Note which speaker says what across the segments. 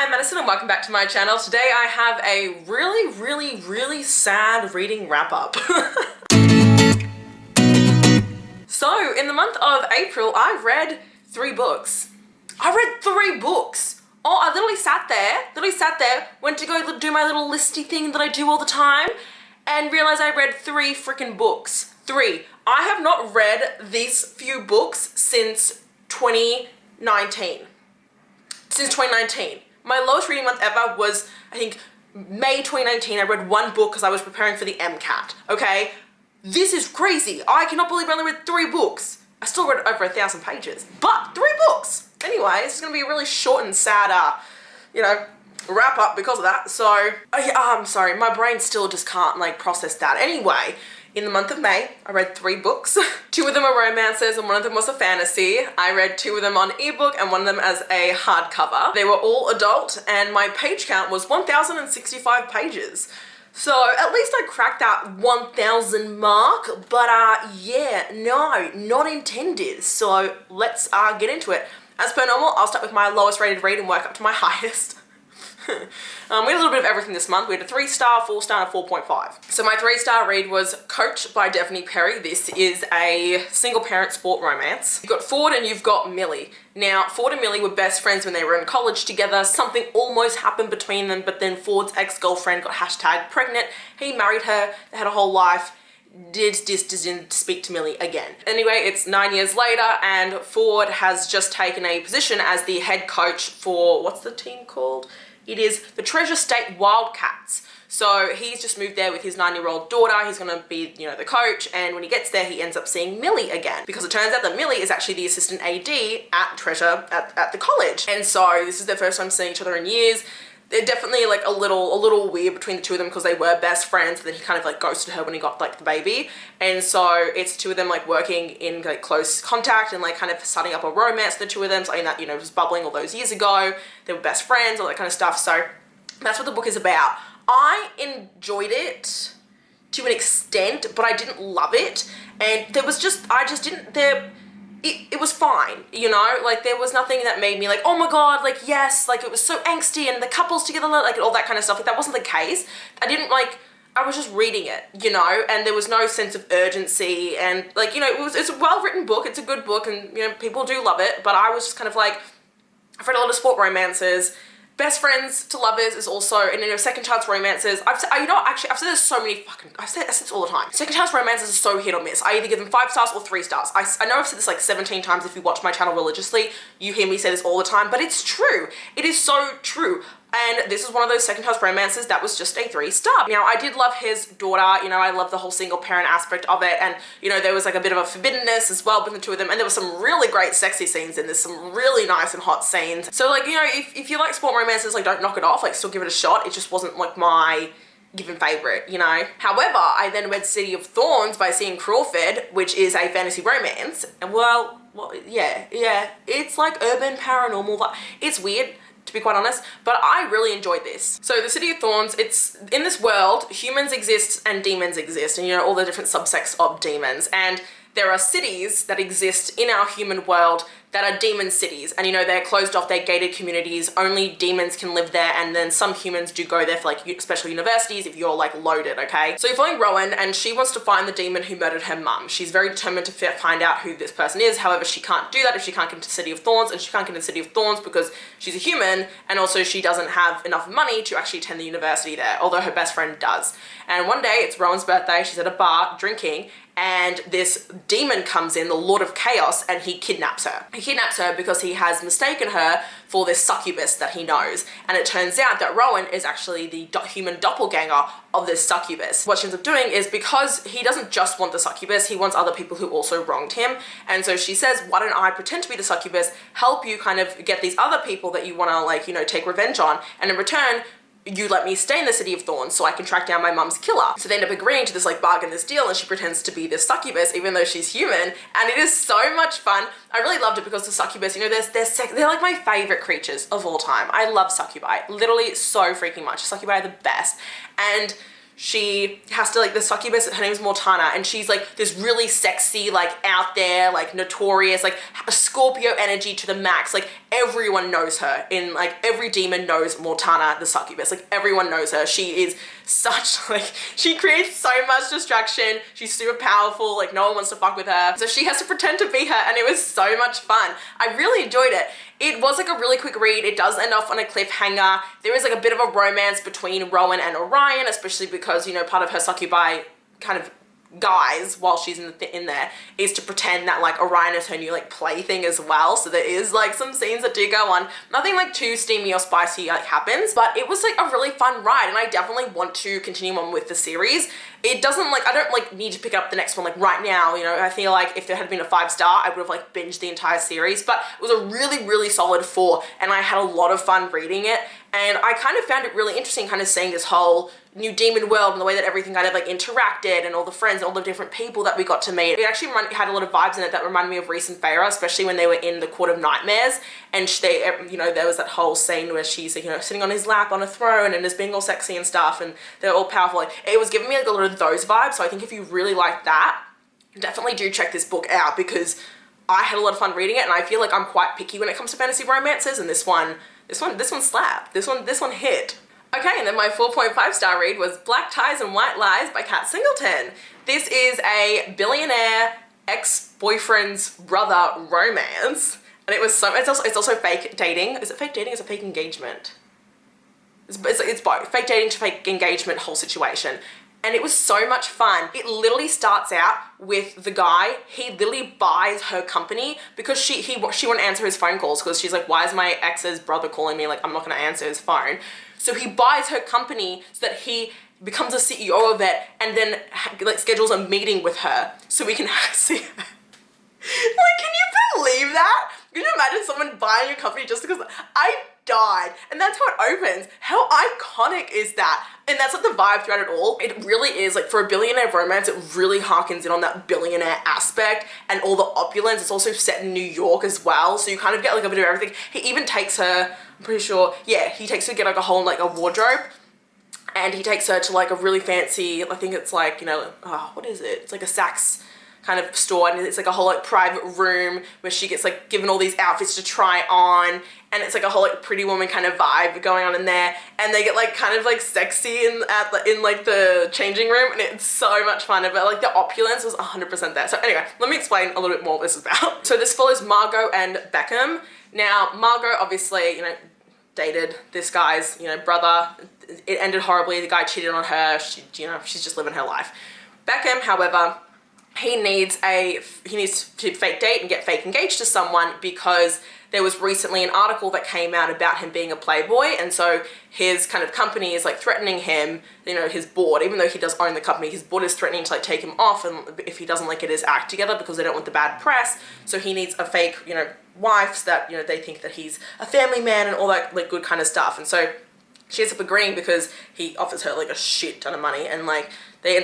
Speaker 1: Hi, I'm Madison and welcome back to my channel. Today I have a really sad reading wrap-up. So, in the month of April, I read 3 books. I read 3 books! Oh, I literally sat there, went to go do my little listy thing that I do all the time, and realized I read 3 freaking books. 3. I have not read these few books since 2019. My lowest reading month ever was, I think, May 2019. I read 1 book because I was preparing for the MCAT, okay? This is crazy. I cannot believe I only read 3 books. I still read over 1,000 pages, but 3 books. Anyway, this is gonna be a really short and sad, wrap up because of that. So, I'm sorry, my brain still just can't process that. Anyway, in the month of May, I read 3 books. 2 of them are romances and 1 of them was a fantasy. I read 2 of them on ebook and 1 of them as a hardcover. They were all adult and my page count was 1,065 pages. So at least I cracked that 1,000 mark, but yeah, no, not intended. So let's get into it. As per normal, I'll start with my lowest rated read and work up to my highest. We had a little bit of everything this month. We had a 3-star, 4-star, and a 4.5. So my 3-star read was Coach by Daphne Perry. This is a single parent sport romance. You've got Ford and you've got Millie. Now, Ford and Millie were best friends when they were in college together. Something almost happened between them, but then Ford's ex-girlfriend got #pregnant. He married her. They had a whole life. Didn't speak to Millie again. Anyway, it's 9 years later and Ford has just taken a position as the head coach for, what's the team called? It is the Treasure State Wildcats. So he's just moved there with his 9-year-old daughter. He's gonna be, the coach, and when he gets there, he ends up seeing Millie again. Because it turns out that Millie is actually the assistant AD at Treasure at the college. And so this is their first time seeing each other in years. They're definitely a little weird between the 2 of them because they were best friends, and then he kind of ghosted her when he got the baby. And so it's 2 of them working in close contact and kind of starting up a romance, the 2 of them, something that, was bubbling all those years ago. They were best friends, all that kind of stuff. So that's what the book is about. I enjoyed it to an extent, but I didn't love it. And it was fine, there was nothing that made me oh my god, yes, it was so angsty and the couples together, all that kind of stuff. That wasn't the case. I was just reading it, and there was no sense of urgency, and it's a well-written book, it's a good book, and people do love it, but I was just kind of I've read a lot of sport romances. Best friends to lovers is also, and second chance romances. I've said there's so many I've said this all the time. Second chance romances are so hit or miss. I either give them 5 stars or 3 stars. I know I've said this 17 times if you watch my channel religiously. You hear me say this all the time, but it's true. It is so true. And this is one of those second chance romances that was just a 3-star. Now, I did love his daughter, I love the whole single parent aspect of it, and, there was a bit of a forbiddenness as well between the 2 of them, and there were some really great sexy scenes in this, some really nice and hot scenes. So, if you like sport romances, don't knock it off, still give it a shot. It just wasn't, my given favorite, However, I then read City of Thorns by C.M. Crawford, which is a fantasy romance, and well, yeah, it's urban paranormal, it's weird, to be quite honest, but I really enjoyed this. So the City of Thorns, it's in this world, humans exist and demons exist, and all the different subsects of demons, and there are cities that exist in our human world that are demon cities, and they're closed off, they're gated communities, only demons can live there, and then some humans do go there for special universities if you're loaded, okay? So you're following Rowan, and she wants to find the demon who murdered her mum. She's very determined to find out who this person is. However, she can't do that if she can't get into the City of Thorns, and she can't get into the City of Thorns because she's a human, and also she doesn't have enough money to actually attend the university there, although her best friend does. And one day, it's Rowan's birthday, she's at a bar drinking, and this demon comes in, the Lord of Chaos, and he kidnaps her. He kidnaps her because he has mistaken her for this succubus that he knows. And it turns out that Rowan is actually the human doppelganger of this succubus. What she ends up doing is, because he doesn't just want the succubus, he wants other people who also wronged him. And so she says, why don't I pretend to be the succubus, help you kind of get these other people that you wanna take revenge on, and in return, you let me stay in the City of Thorns so I can track down my mum's killer. So they end up agreeing to this bargain, this deal, and she pretends to be this succubus even though she's human, and it is so much fun. I really loved it because the succubus, they're my favorite creatures of all time. I love succubi, literally so freaking much. Succubi are the best. And she has to, like, the succubus, her name is ᴛɪධᴛᴏ, and she's like this really sexy, like out there, like notorious, like a Scorpio energy to the max. Like everyone knows her, in like every demon knows ᴛɪධᴛᴏ the succubus, like everyone knows her. She is such, like, she creates so much distraction. She's super powerful, like no one wants to fuck with her. So she has to pretend to be her, and it was so much fun. I really enjoyed it. It was like a really quick read. It does end off on a cliffhanger. There is like a bit of a romance between Rowan and Orion, especially because, you know, part of her succubi kind of guise while she's in there is to pretend that like Orion is her new like plaything as well. So there is like some scenes that do go on. Nothing like too steamy or spicy like happens, but it was like a really fun ride, and I definitely want to continue on with the series. It doesn't like, I don't like need to pick up the next one like right now, you know. I feel like if there had been a 5-star, I would have like binged the entire series, but it was a really, really solid 4, and I had a lot of fun reading it. And I kind of found it really interesting kind of seeing this whole new demon world and the way that everything kind of like interacted, and all the friends and all the different people that we got to meet. It actually had a lot of vibes in it that reminded me of ᴛɪᴛᴏᴅ, especially when they were in the Court of Nightmares, and they, you know, there was that whole scene where she's, you know, sitting on his lap on a throne and is being all sexy and stuff, and they're all powerful. Like, it was giving me like a lot of those vibes. So I think if you really like that, definitely do check this book out, because I had a lot of fun reading it, and I feel like I'm quite picky when it comes to fantasy romances, and this one slapped. This one hit. Okay, and then my 4.5-star read was Black Ties and White Lies by Kat Singleton. This is a billionaire ex-boyfriend's brother romance, and it's also fake dating. Is it fake dating? Is it fake engagement? It's both. Fake dating to fake engagement whole situation. And it was so much fun. It literally starts out with the guy, he literally buys her company because she won't answer his phone calls, because she's like, why is my ex's brother calling me? Like, I'm not gonna answer his phone. So he buys her company so that he becomes a CEO of it, and then like schedules a meeting with her so we can see her. Like, can you believe that? Can you imagine someone buying a company just because I died? And that's how it opens. How iconic is that? And that's like the vibe throughout it all. It really is, like, for a billionaire romance, it really harkens in on that billionaire aspect and all the opulence. It's also set in New York as well, so you kind of get like a bit of everything. He even takes her, I'm pretty sure, yeah, he takes her to get like a whole, like a wardrobe, and he takes her to like a really fancy, I think it's like, you know, what is it? It's like a Saks kind of store, and it's like a whole like private room where she gets like given all these outfits to try on, and it's like a whole like Pretty Woman kind of vibe going on in there, and they get like kind of like sexy in like the changing room, and it's so much fun. But like the opulence was 100% there. So anyway, let me explain a little bit more what this is about. So this follows Margot and Beckham. Now Margot obviously, you know, dated this guy's, you know, brother. It ended horribly. The guy cheated on her. She, you know, she's just living her life. Beckham, however, he needs to fake date and get fake engaged to someone, because there was recently an article that came out about him being a playboy, and so his kind of company is like threatening him, you know, his board, even though he does own the company, his board is threatening to like take him off, and if he doesn't like get his act together, because they don't want the bad press. So he needs a fake, you know, wife so that, you know, they think that he's a family man and all that like good kind of stuff. And so she ends up agreeing because he offers her like a shit ton of money, and like they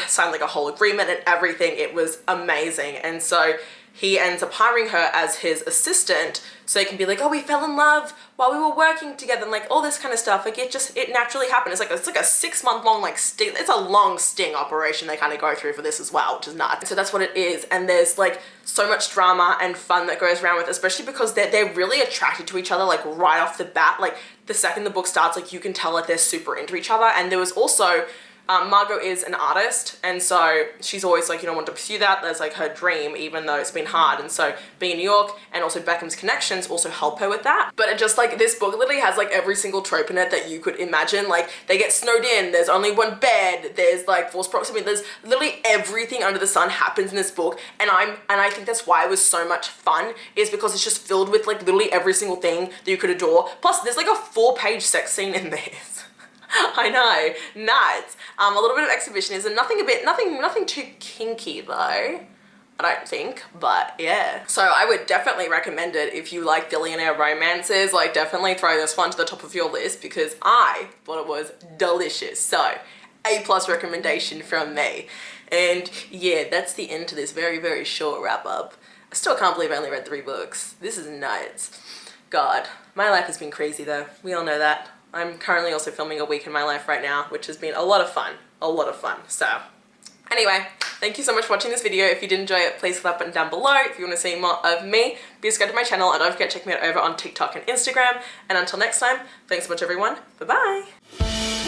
Speaker 1: sign like a whole agreement and everything. It was amazing. And so he ends up hiring her as his assistant, so they can be like, oh, we fell in love while we were working together, and like all this kind of stuff. Like it naturally happened. It's like a 6-month long like sting. It's a long sting operation they kind of go through for this as well, which is nuts. So that's what it is. And there's like so much drama and fun that goes around with, especially because they're really attracted to each other like right off the bat. Like the second the book starts, like you can tell that they're super into each other. And there was also Margot is an artist, and so she's always like, you know, want to pursue that. That's like her dream, even though it's been hard. And so being in New York and also Beckham's connections also help her with that. But it just like, this book literally has like every single trope in it that you could imagine. Like they get snowed in, there's only one bed, there's like forced proximity, there's literally everything under the sun happens in this book. And I think that's why it was so much fun, is because it's just filled with like literally every single thing that you could adore. Plus there's like a 4-page sex scene in this. I know, nuts. A little bit of exhibitionism, nothing too kinky though, I don't think, but yeah. So I would definitely recommend it if you like billionaire romances. Like definitely throw this one to the top of your list, because I thought it was delicious. So A+ recommendation from me. And yeah, that's the end to this very, very short wrap up. I still can't believe I only read 3 books. This is nuts. God, My life has been crazy though. We all know that. I'm currently also filming a week in my life right now, which has been a lot of fun. A lot of fun. So anyway, thank you so much for watching this video. If you did enjoy it, please hit that button down below. If you want to see more of me, be subscribed to my channel and don't forget to check me out over on TikTok and Instagram. And until next time, thanks so much everyone. Bye bye.